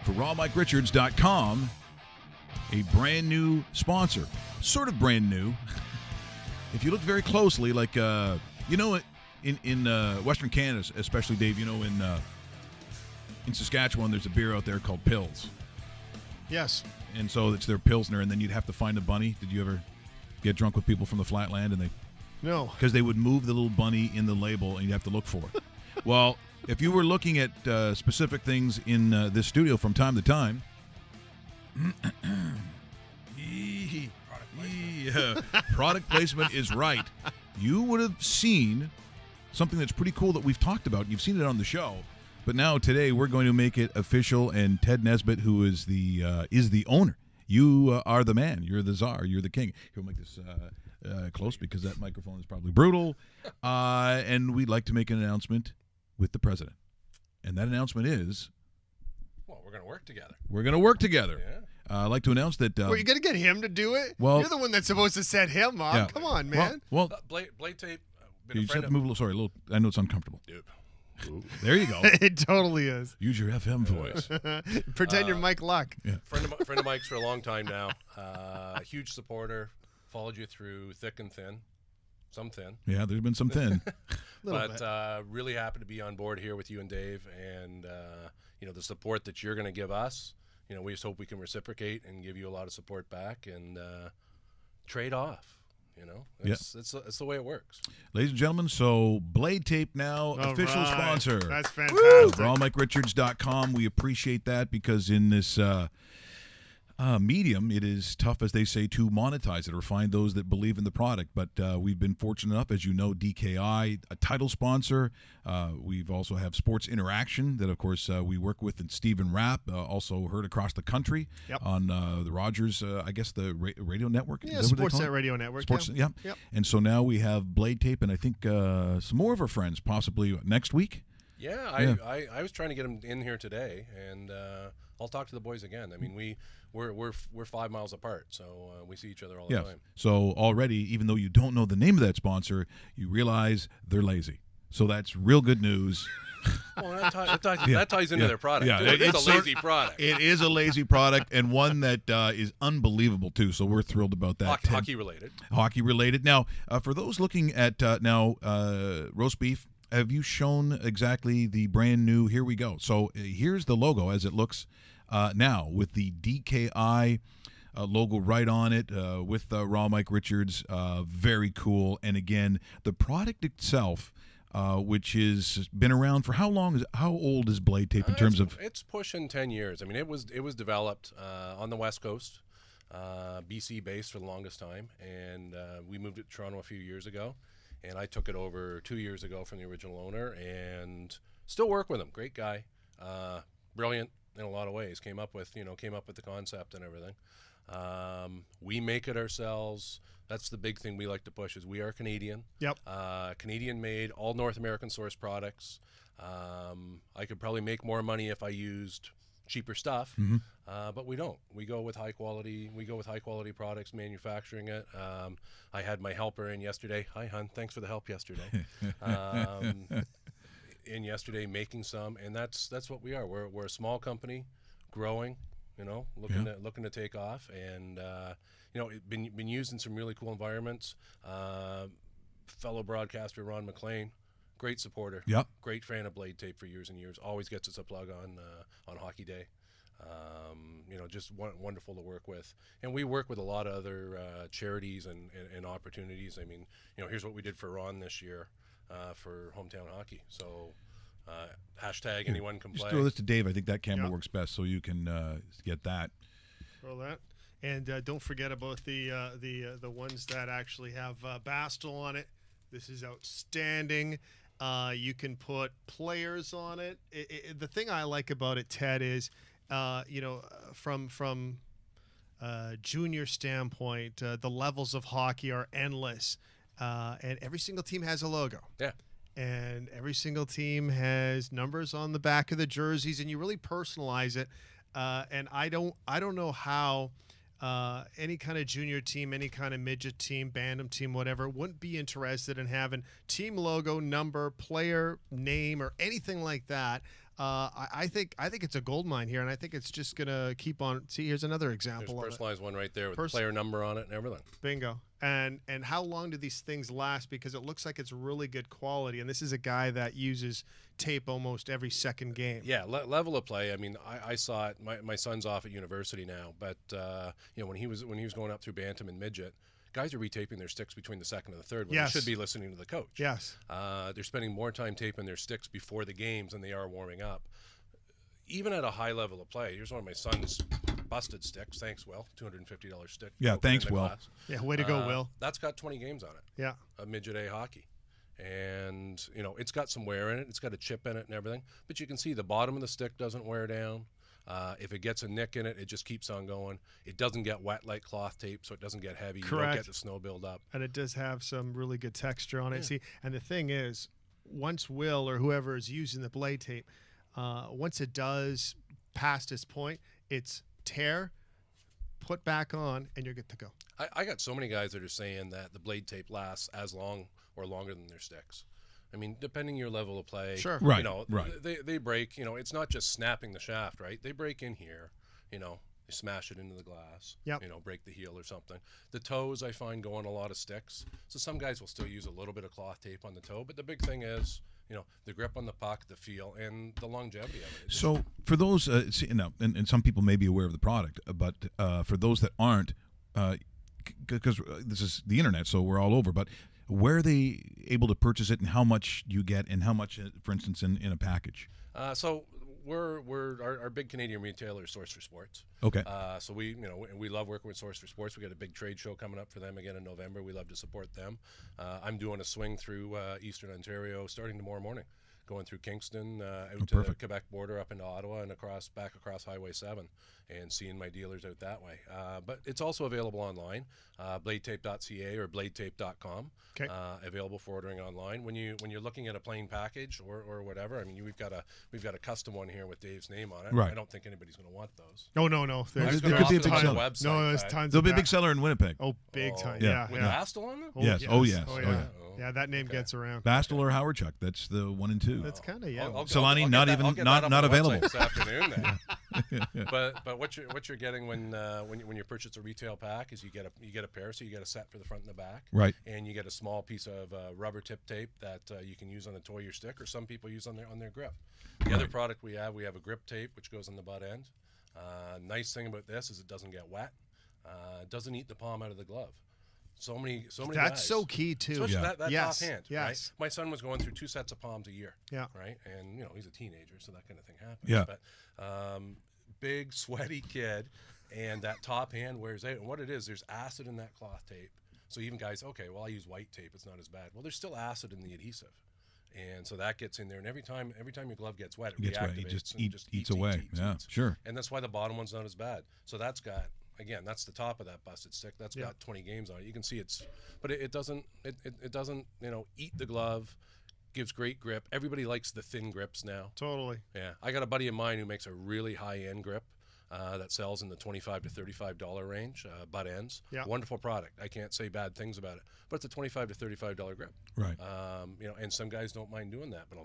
for rawmike.richards.com, a brand new sponsor. Sort of brand new. If you look very closely, like, in Western Canada, especially, Dave, in Saskatchewan, there's a beer out there called Pils. Yes. And so it's their Pilsner, and then you'd have to find a bunny. Did you ever get drunk with people from the flatland? And No. Because they would move the little bunny in the label, and you'd have to look for it. Well, if you were looking at specific things in this studio from time to time, product placement is right. You would have seen something that's pretty cool that we've talked about. You've seen it on the show. But now today we're going to make it official, and Ted Nesbitt, who is the owner. You are the man. You're the czar. You're the king. He'll make this close because that microphone is probably brutal. And we'd like to make an announcement with the president. And that announcement is... Well, we're going to work together. We're going to work together. Yeah. I'd like to announce that... Well, you're going to get him to do it? Well, you're the one that's supposed to set him up. Yeah. Come on, man. Well, Blade Tape. you just have to move a little... Sorry, a little... I know it's uncomfortable. Dude. There you go. It totally is. Use your FM voice. Pretend you're Mike Luck. Yeah. Friend of Mike's for a long time now. Huge supporter. Followed you through thick and thin. Some thin. Yeah, there's been some thin. But really happy to be on board here with you and Dave, and the support that you're going to give us. We just hope we can reciprocate and give you a lot of support back and trade off. It's the way it works. Ladies and gentlemen, so Blade Tape now, official sponsor. That's fantastic. RawMikeRichards.com. We appreciate that because in this medium, it is tough, as they say, to monetize it or find those that believe in the product. But we've been fortunate enough, as you know, DKI, a title sponsor. We've also have Sports Interaction that, of course, we work with, and Stephen Rapp, also heard across the country on the Rogers, I guess the radio network. Yeah, Sportsnet Radio Network. Sports, yeah. Yep. And so now we have Blade Tape, and I think some more of our friends possibly next week. Yeah, I was trying to get him in here today, and I'll talk to the boys again. I mean, we're 5 miles apart, so we see each other all the time. So already, even though you don't know the name of that sponsor, you realize they're lazy. So that's real good news. Well, that ties into their product. Yeah, it's a lazy product. It is a lazy product, and one that is unbelievable too. So we're thrilled about that. Hockey related. Hockey related. Now, for those looking at roast beef. Have you shown exactly the brand new? Here we go. So here's the logo as it looks now with the DKI logo right on it with Raw Mike Richards. Very cool. And again, the product itself, which has been around for how long? How old is Blade Tape in terms of? It's pushing 10 years. I mean, it was developed on the West Coast, BC based for the longest time, and we moved it to Toronto a few years ago. And I took it over 2 years ago from the original owner, and still work with him. Great guy, brilliant in a lot of ways. Came up with the concept and everything. We make it ourselves. That's the big thing we like to push. Is we are Canadian. Yep. Canadian made, all North American source products. I could probably make more money if I used cheaper stuff, but we don't. We go with high quality. We go with high quality products, manufacturing it. I had my helper in yesterday. Hi, hon. Thanks for the help yesterday. In yesterday, making some, and that's what we are. We're a small company, growing. Looking to take off, and been used in some really cool environments. Fellow broadcaster Ron McLean. Great supporter. Yep. Great fan of Blade Tape for years and years. Always gets us a plug on Hockey Day. Just wonderful to work with. And we work with a lot of other charities and opportunities. I mean, here's what we did for Ron this year for hometown hockey. So hashtag anyone can play. Just throw this to Dave. I think that camera works best, so you can get that. Throw that. And don't forget about the ones that actually have Bastel on it. This is outstanding. You can put players on it. The thing I like about it, Ted, is from junior standpoint, the levels of hockey are endless, and every single team has a logo. Yeah. And every single team has numbers on the back of the jerseys, and you really personalize it. And I don't know how any kind of junior team, any kind of midget team, Bantam team, whatever, wouldn't be interested in having team logo, number, player name, or anything like that I think it's a gold mine here, and I think it's just gonna keep on. See, here's another example There's a of it. personalized one right there with the player number on it and everything. Bingo. And how long do these things last? Because it looks like it's really good quality, and this is a guy that uses tape almost every second game. Yeah, level of play. I mean, I saw it. My son's off at university now, but when he was going up through bantam and midget, guys are retaping their sticks between the second and the third when Yes. they should be listening to the coach. Yes. They're spending more time taping their sticks before the games than they are warming up. Even at a high level of play, here's one of my son's busted sticks. Thanks, Will. $250 stick. Yeah, Open thanks, in the Will. glass. Yeah, way to go, Will. That's got 20 games on it. Yeah. Of midget A hockey. And, it's got some wear in it. It's got a chip in it and everything. But you can see the bottom of the stick doesn't wear down. If it gets a nick in it, it just keeps on going. It doesn't get wet like cloth tape, so it doesn't get heavy. Correct. You don't get the snow build up. And it does have some really good texture on it. See, and the thing is, once Will or whoever is using the blade tape, once it does past its point, it's tear, put back on, and you're good to go. I got so many guys that are saying that the blade tape lasts as long or longer than their sticks. I mean, depending your level of play, Sure. Right, right. They break. It's not just snapping the shaft, right? They break in here. They smash it into the glass. Yep. Break the heel or something. The toes I find go on a lot of sticks. So some guys will still use a little bit of cloth tape on the toe, but the big thing is, the grip on the puck, the feel, and the longevity of it. So for those, and some people may be aware of the product, but for those that aren't, because this is the internet, so we're all over, but where are they able to purchase it, and how much you get, and how much, for instance, in a package? So our big Canadian retailer is Source for Sports. Okay. So we love working with Source for Sports. We got a big trade show coming up for them again in November. We love to support them. I'm doing a swing through Eastern Ontario starting tomorrow morning, going through Kingston out to the Quebec border up into Ottawa and back across Highway 7, and seeing my dealers out that way. But it's also available online, bladetape.ca or bladetape.com. Okay. Available for ordering online. When you're looking at a plain package or whatever, I mean, we've got a custom one here with Dave's name on it. Right. I don't think anybody's going to want those. No. There There's could be a big tons. seller. Website, No, there's but- tons. There'll of be a big that. seller in Winnipeg. Oh, big time. Yeah. Yeah. With Bastel on them? Yes. Oh, yes. Oh, Oh, yeah. yeah. Yeah, that name gets around. Bastel or Howard Chuck, that's the 1 and 2. That's kind of, yeah. Solani, I'll not get that- even- I'll get not- that up not on the available. website this afternoon then. But what you're getting when you purchase a retail pack is you get a pair, so you get a set for the front and the back, Right. and you get a small piece of rubber tip tape that you can use on the toe of your stick, or some people use on their grip. The other product we have a grip tape which goes on the butt end. Nice thing about this is it doesn't get wet. It doesn't eat the palm out of the glove. So many That's guys, so key too. especially Yeah. that Yes, top hand. yes. Right? My son was going through 2 sets of palms a year. Yeah. Right, and he's a teenager, so that kind of thing happens. Yeah. But big sweaty kid, and that top hand wears out. And what it is, there's acid in that cloth tape. So even guys, okay, well I use white tape, it's not as bad. Well, there's still acid in the adhesive, and so that gets in there. And every time your glove gets wet, it Gets wet. reactivates It just eats away. Yeah, sure. And that's why the bottom one's not as bad. So that's got, again, that's the top of that busted stick. That's Yeah. got 20 games on it. You can see but it doesn't eat the glove. Gives great grip. Everybody likes the thin grips now. Totally. Yeah, I got a buddy of mine who makes a really high-end grip that sells in the $25 to $35 range, butt ends. Yeah. Wonderful product. I can't say bad things about it, but it's a $25 to $35 grip. Right. And some guys don't mind doing that, but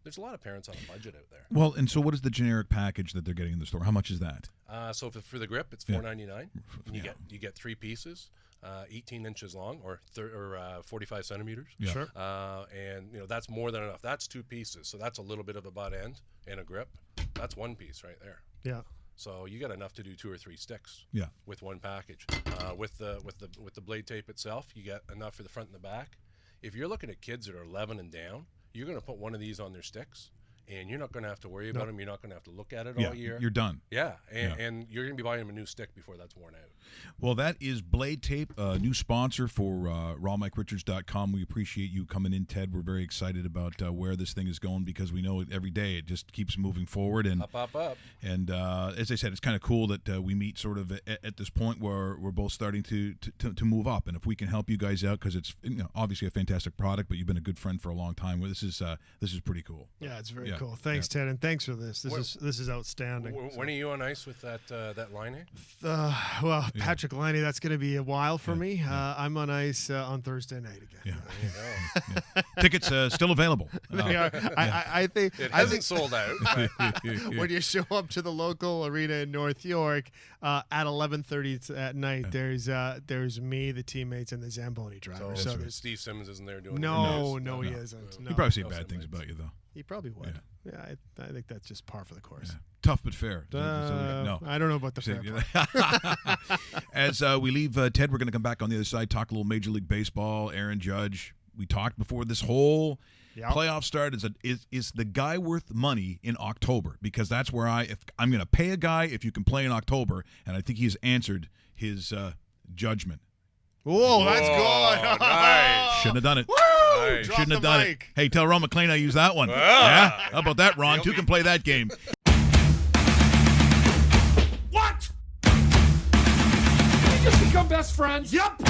there's a lot of parents on a budget out there. Well, and so what is the generic package that they're getting in the store? How much is that? So for the grip, it's Yeah. $4.99. And you get 3 pieces, 18 inches long or 45 centimeters. Yeah. Sure. And that's more than enough. That's 2 pieces, so that's a little bit of a butt end and a grip. That's 1 piece right there. Yeah. So you got enough to do 2 or 3 sticks. Yeah. With one package. With the blade tape itself, you get enough for the front and the back. If you're looking at kids that are 11 and down, you're going to put one of these on their sticks, and you're not going to have to worry about them. You're not going to have to look at it Yeah, all year. you're done. Yeah, and you're going to be buying them a new stick before that's worn out. Well, that is Blade Tape, a new sponsor for rawmikerichards.com. We appreciate you coming in, Ted. We're very excited about where this thing is going, because we know every day it just keeps moving forward. And Up. And as I said, it's kind of cool that we meet sort of at this point where we're both starting to move up. And if we can help you guys out, because it's obviously a fantastic product, but you've been a good friend for a long time. Well, this is pretty cool. Yeah, it's very cool. Thanks, Ted, and thanks for this. This is outstanding. When are you on ice with that line? Well, Patrick Liney, that's going to be a while for me. I'm on ice on Thursday night again. Yeah. There you go. Tickets still available. They are. I think It hasn't sold out. when you show up to the local arena in North York at 11:30 at night, there's me, the teammates, and the Zamboni driver. So there's Steve Simmons isn't there doing no, he isn't. No. He probably say No bad things sentiments. about you, though. He probably would. Yeah, I think that's just par for the course. Yeah. Tough but fair. No. I don't know about the fair part. As we leave Ted, we're going to come back on the other side, talk a little Major League Baseball, Aaron Judge. We talked before this whole playoff start. Is the guy worth money in October? Because that's where if I'm going to pay a guy if you can play in October, and I think he's answered his judgment. Whoa, that's good. Nice. Shouldn't have done it. Nice. Drop Shouldn't have the done mic. it. Hey, tell Ron McLean I used that one. Yeah? How about that, Ron? Two can play that game. What? Did we just become best friends? Yep.